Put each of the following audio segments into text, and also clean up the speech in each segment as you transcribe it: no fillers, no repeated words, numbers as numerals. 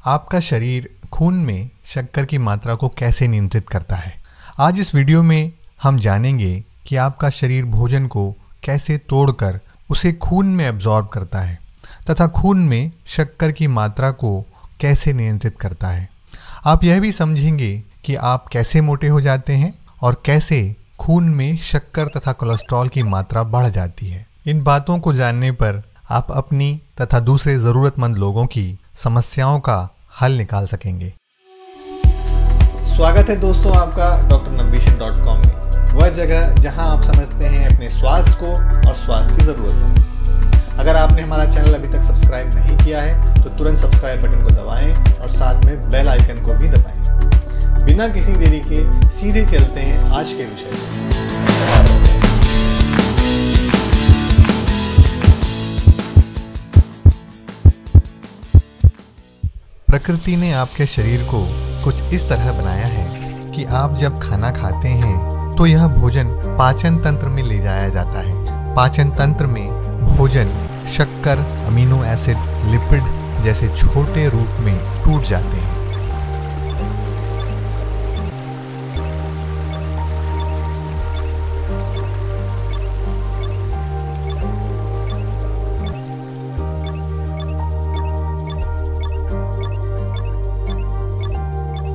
आपका शरीर खून में शक्कर की मात्रा को कैसे नियंत्रित करता है। आज इस वीडियो में हम जानेंगे कि आपका शरीर भोजन को कैसे तोड़कर उसे खून में एब्जॉर्ब करता है तथा खून में शक्कर की मात्रा को कैसे नियंत्रित करता है। आप यह भी समझेंगे कि आप कैसे मोटे हो जाते हैं और कैसे खून में शक्कर तथा कोलेस्ट्रॉल की मात्रा बढ़ जाती है। इन बातों को जानने पर आप अपनी तथा दूसरे ज़रूरतमंद लोगों की समस्याओं का हल निकाल सकेंगे। स्वागत है दोस्तों आपका drnambishan.com में, वह जगह जहां आप समझते हैं अपने स्वास्थ्य को और स्वास्थ्य की ज़रूरत को। अगर आपने हमारा चैनल अभी तक सब्सक्राइब नहीं किया है तो तुरंत सब्सक्राइब बटन को दबाएं और साथ में बेल आइकन को भी दबाएं। बिना किसी देरी के सीधे चलते हैं आज के विषय पर। प्रकृति ने आपके शरीर को कुछ इस तरह बनाया है कि आप जब खाना खाते हैं तो यह भोजन पाचन तंत्र में ले जाया जाता है। पाचन तंत्र में भोजन शक्कर, अमीनो एसिड, लिपिड जैसे छोटे रूप में टूट जाते हैं।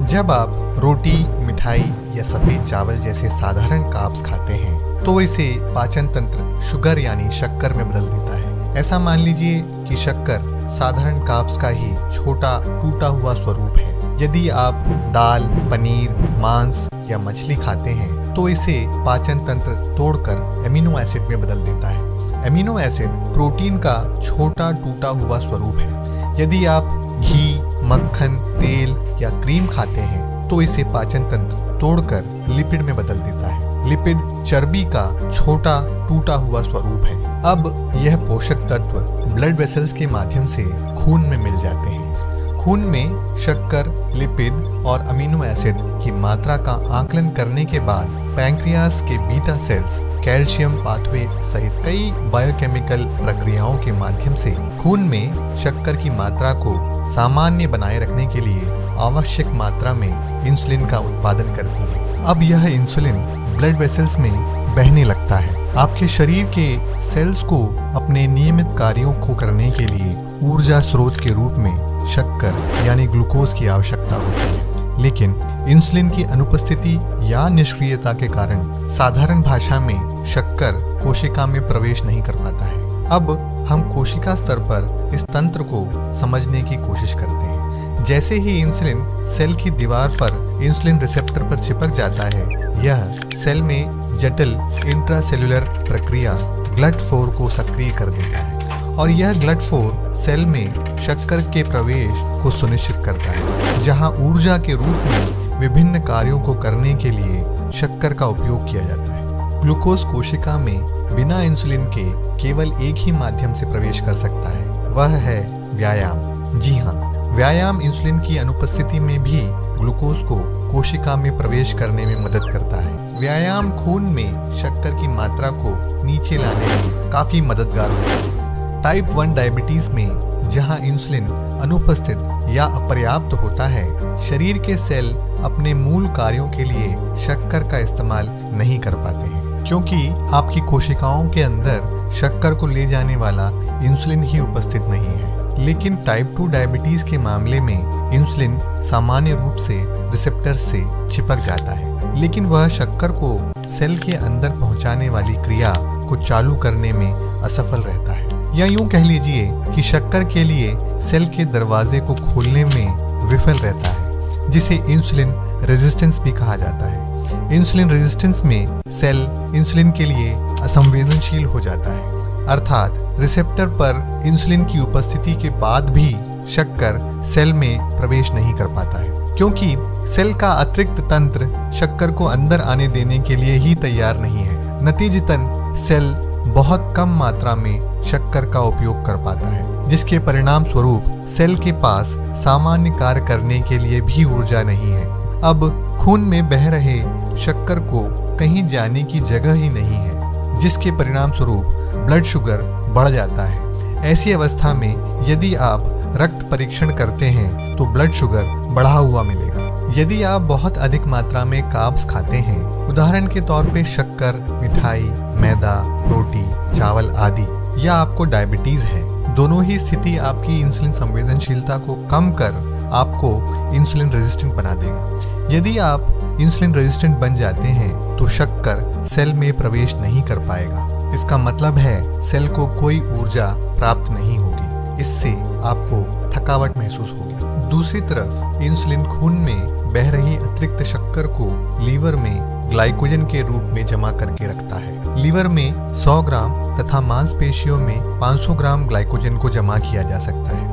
जब आप रोटी, मिठाई या सफ़ेद चावल जैसे साधारण कार्ब्स खाते हैं तो इसे पाचन तंत्र शुगर यानी शक्कर में बदल देता है। ऐसा मान लीजिए कि शक्कर साधारण कार्ब्स का ही छोटा टूटा हुआ स्वरूप है। यदि आप दाल, पनीर, मांस या मछली खाते हैं तो इसे पाचन तंत्र तोड़कर एमिनो एसिड में बदल देता है। एमिनो एसिड प्रोटीन का छोटा टूटा हुआ स्वरूप है। यदि आप घी, मक्खन, तेल या क्रीम खाते हैं तो इसे पाचन तंत्र तोड़कर लिपिड में बदल देता है। लिपिड चर्बी का छोटा टूटा हुआ स्वरूप है। अब यह पोषक तत्व ब्लड वेसल्स के माध्यम से खून में मिल जाते हैं। खून में शक्कर, लिपिड और अमीनो एसिड की मात्रा का आकलन करने के बाद पैंक्रियास के बीटा सेल्स कैल्शियम पाथवे सहित कई बायोकेमिकल प्रक्रियाओं के माध्यम से खून में शक्कर की मात्रा को सामान्य बनाए रखने के लिए आवश्यक मात्रा में इंसुलिन का उत्पादन करती है। अब यह इंसुलिन ब्लड वेसल्स में बहने लगता है। आपके शरीर के सेल्स को अपने नियमित कार्यों को करने के लिए ऊर्जा स्रोत के रूप में शक्कर यानी ग्लूकोज की आवश्यकता होती है, लेकिन इंसुलिन की अनुपस्थिति या निष्क्रियता के कारण साधारण भाषा में शक्कर कोशिका में प्रवेश नहीं कर पाता है। अब हम कोशिका स्तर पर इस तंत्र को समझने की कोशिश करते हैं। जैसे ही इंसुलिन सेल की दीवार पर इंसुलिन रिसेप्टर पर चिपक जाता है, यह सेल में जटिल इंट्रासेल्युलर प्रक्रिया GLUT4 को सक्रिय कर देता है और यह GLUT4 सेल में शक्कर के प्रवेश को सुनिश्चित करता है, जहां ऊर्जा के रूप में विभिन्न कार्यों को करने के लिए शक्कर का उपयोग किया जाता है। ग्लूकोज कोशिका में बिना इंसुलिन के केवल एक ही माध्यम से प्रवेश कर सकता है, वह है व्यायाम। जी हाँ, व्यायाम इंसुलिन की अनुपस्थिति में भी ग्लूकोज को कोशिका में प्रवेश करने में मदद करता है। व्यायाम खून में शक्कर की मात्रा को नीचे लाने में काफी मददगार होता है। टाइप 1 डायबिटीज में जहां इंसुलिन अनुपस्थित या अपर्याप्त होता है, शरीर के सेल अपने मूल कार्यों के लिए शक्कर का इस्तेमाल नहीं कर पाते हैं, क्योंकि आपकी कोशिकाओं के अंदर शक्कर को ले जाने वाला इंसुलिन ही उपस्थित नहीं है। लेकिन टाइप 2 डायबिटीज के मामले में इंसुलिन सामान्य रूप से रिसेप्टर से चिपक जाता है, लेकिन वह शक्कर को सेल के अंदर पहुंचाने वाली क्रिया को चालू करने में असफल रहता है। या यूं कह लीजिए कि शक्कर के लिए सेल के दरवाजे को खोलने में विफल रहता है, जिसे इंसुलिन रेजिस्टेंस भी कहा जाता है। इंसुलिन रेजिस्टेंस में सेल इंसुलिन के लिए असंवेदनशील हो जाता है, अर्थात रिसेप्टर पर इंसुलिन की उपस्थिति के बाद भी शक्कर सेल में प्रवेश नहीं कर पाता है, क्योंकि सेल का अतिरिक्त तंत्र शक्कर को अंदर आने देने के लिए ही तैयार नहीं है। नतीजतन सेल बहुत कम मात्रा में शक्कर का उपयोग कर पाता है, जिसके परिणाम स्वरूप सेल के पास सामान्य कार्य करने के लिए भी ऊर्जा नहीं है। अब खून में बह रहे शक्कर को कहीं जाने की जगह ही नहीं है, जिसके परिणाम स्वरूप ब्लड शुगर बढ़ जाता है। ऐसी अवस्था में यदि आप रक्त परीक्षण करते हैं तो ब्लड ब्लड शुगर बढ़ा हुआ मिलेगा। यदि आप बहुत अधिक मात्रा में कार्ब्स खाते हैं, उदाहरण के तौर पे शक्कर, मिठाई, मैदा, रोटी, चावल आदि, या आपको डायबिटीज है, दोनों ही स्थिति आपकी इंसुलिन संवेदनशीलता को कम कर आपको इंसुलिन रेजिस्टेंट बना देगा। यदि आप इंसुलिन रेजिस्टेंट बन जाते हैं तो शक्कर सेल में प्रवेश नहीं कर पाएगा। इसका मतलब है सेल को कोई ऊर्जा प्राप्त नहीं होगी। इससे आपको थकावट महसूस होगी। दूसरी तरफ इंसुलिन खून में बह रही अतिरिक्त शक्कर को लीवर में ग्लाइकोजन के रूप में जमा करके रखता है। लीवर में 100 ग्राम तथा मांसपेशियों में 500 ग्राम ग्लाइकोजन को जमा किया जा सकता है।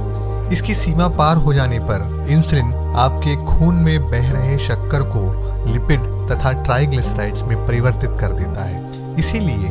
इसकी सीमा पार हो जाने पर इंसुलिन आपके खून में बह रहे शक्कर को लिपिड तथा ट्राइग्लिसराइड्स में परिवर्तित कर देता है। इसीलिए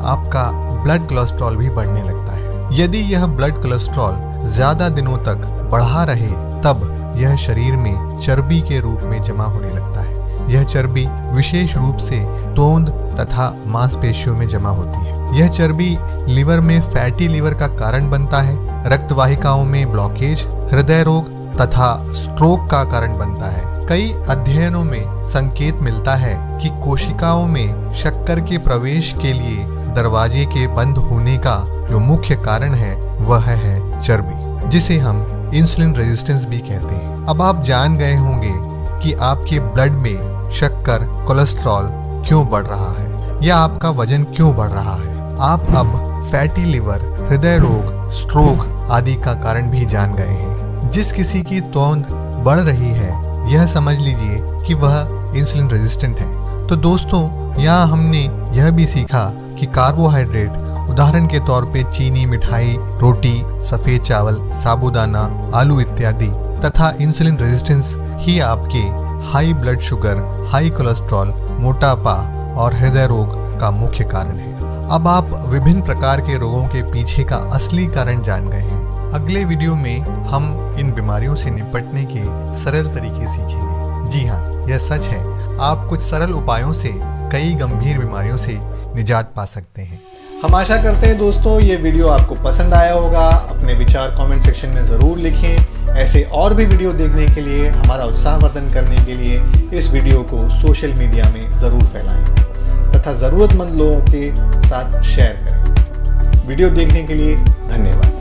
आपका ब्लड कोलेस्ट्रॉल भी बढ़ने लगता है। यदि यह ब्लड कोलेस्ट्रॉल ज्यादा दिनों तक बढ़ा रहे तब यह शरीर में चर्बी के रूप में जमा होने लगता है। यह चर्बी विशेष रूप से तोंद तथा मांसपेशियों में जमा होती है। यह चर्बी लीवर में फैटी लीवर का कारण बनता है, रक्त वाहिकाओं में ब्लॉकेज, हृदय रोग तथा स्ट्रोक का कारण बनता है। कई अध्ययनों में संकेत मिलता है कि कोशिकाओं में शक्कर के प्रवेश के लिए दरवाजे के बंद होने का जो मुख्य कारण है वह है चर्बी, जिसे हम इंसुलिन रेजिस्टेंस भी कहते हैं। अब आप जान गए होंगे कि आपके ब्लड में शक्कर, कोलेस्ट्रॉल क्यों बढ़ रहा है या आपका वजन क्यों बढ़ रहा है। आप अब फैटी लिवर, हृदय रोग, स्ट्रोक आदि का कारण भी जान गए हैं। जिस किसी की तोंद बढ़ रही है, यह समझ लीजिए कि वह इंसुलिन रेजिस्टेंट है। तो दोस्तों, यहाँ हमने यह भी सीखा कि कार्बोहाइड्रेट, उदाहरण के तौर पे चीनी, मिठाई, रोटी, सफेद चावल, साबूदाना, आलू इत्यादि तथा इंसुलिन रेजिस्टेंस ही आपके high blood sugar, high cholesterol, मोटापा और हृदय रोग का मुख्य कारण है। अब आप विभिन्न प्रकार के रोगों के पीछे का असली कारण जान गए हैं। अगले वीडियो में हम इन बीमारियों से निपटने के सरल तरीके सीखेंगे। जी हाँ, यह सच है, आप कुछ सरल उपायों से कई गंभीर बीमारियों से निजात पा सकते हैं। हम आशा करते हैं दोस्तों ये वीडियो आपको पसंद आया होगा। अपने विचार कमेंट सेक्शन में ज़रूर लिखें। ऐसे और भी वीडियो देखने के लिए, हमारा उत्साहवर्धन करने के लिए इस वीडियो को सोशल मीडिया में ज़रूर फैलाएं तथा ज़रूरतमंद लोगों के साथ शेयर करें। वीडियो देखने के लिए धन्यवाद।